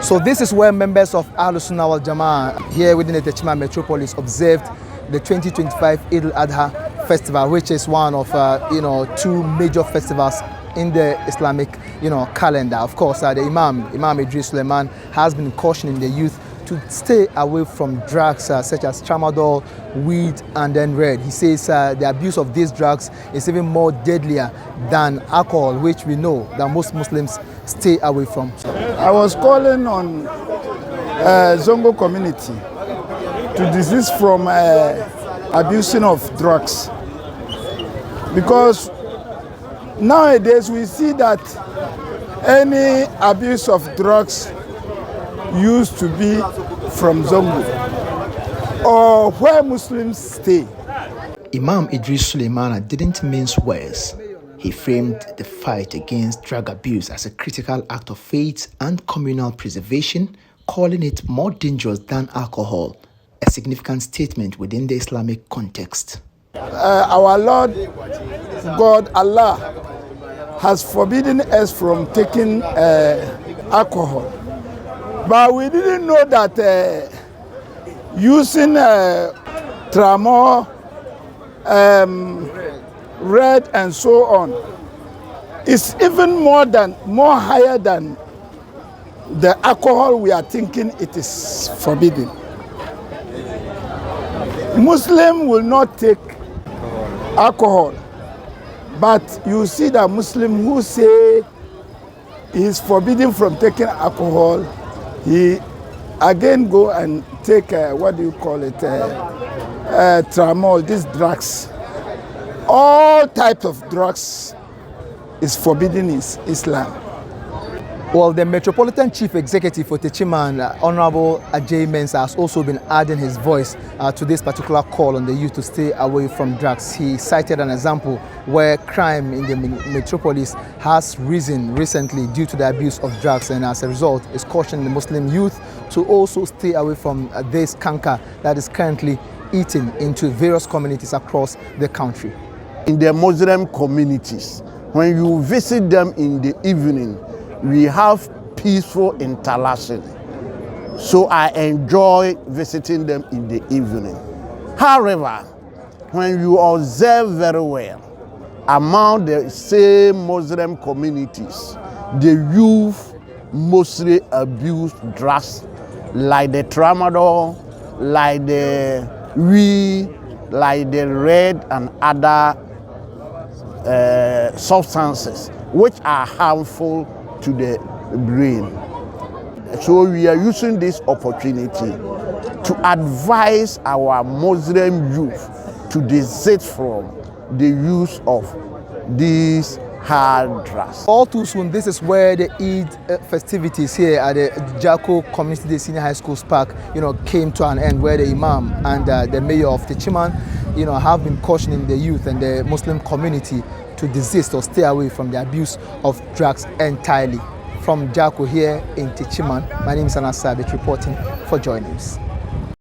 So this is where members of Ahlus Sunnah wal Jama'ah here within the Techiman metropolis observed the 2025 Eidul Adha festival, which is one of two major festivals in the Islamic calendar. Of course, the Imam Suleman has been cautioning the youth to stay away from drugs such as tramadol, weed, and then red. He says the abuse of these drugs is even more deadlier than alcohol, which we know that most Muslims stay away from. I was calling on Zongo community to desist from abusing of drugs, because nowadays we see that any abuse of drugs used to be from Zongo or where Muslims stay. Imam Suleman didn't mince words. He framed the fight against drug abuse as a critical act of faith and communal preservation, calling it more dangerous than alcohol, a significant statement within the Islamic context. Our Lord God Allah has forbidden us from taking alcohol, but we didn't know that using tramol, red, and so on is even more higher than the alcohol we are thinking it is forbidden. Muslim will not take alcohol, but you see that Muslim who say he is forbidden from taking alcohol, he again go and take tramol, these drugs. All types of drugs is forbidden in Islam. Well, the Metropolitan Chief Executive for Techiman, Honorable Ajay Mensah, has also been adding his voice to this particular call on the youth to stay away from drugs. He cited an example where crime in the metropolis has risen recently due to the abuse of drugs, and as a result is cautioning the Muslim youth to also stay away from this canker that is currently eating into various communities across the country. In the Muslim communities, when you visit them in the evening, we have peaceful interaction. So I enjoy visiting them in the evening. However, when you observe very well, among the same Muslim communities, the youth mostly abuse drugs like the tramadol, like the weed, like the red and other substances which are harmful to the brain. So we are using this opportunity to advise our Muslim youth to desist from the use of these hard drugs. All too soon, this is where the Eid festivities here at the Jako Community Day Senior High School's Park, came to an end, where the Imam and the Mayor of Techiman, have been cautioning the youth and the Muslim community to desist or stay away from the abuse of drugs entirely. From Jako here in Techiman, my name is Anas Sabit reporting for Joy News.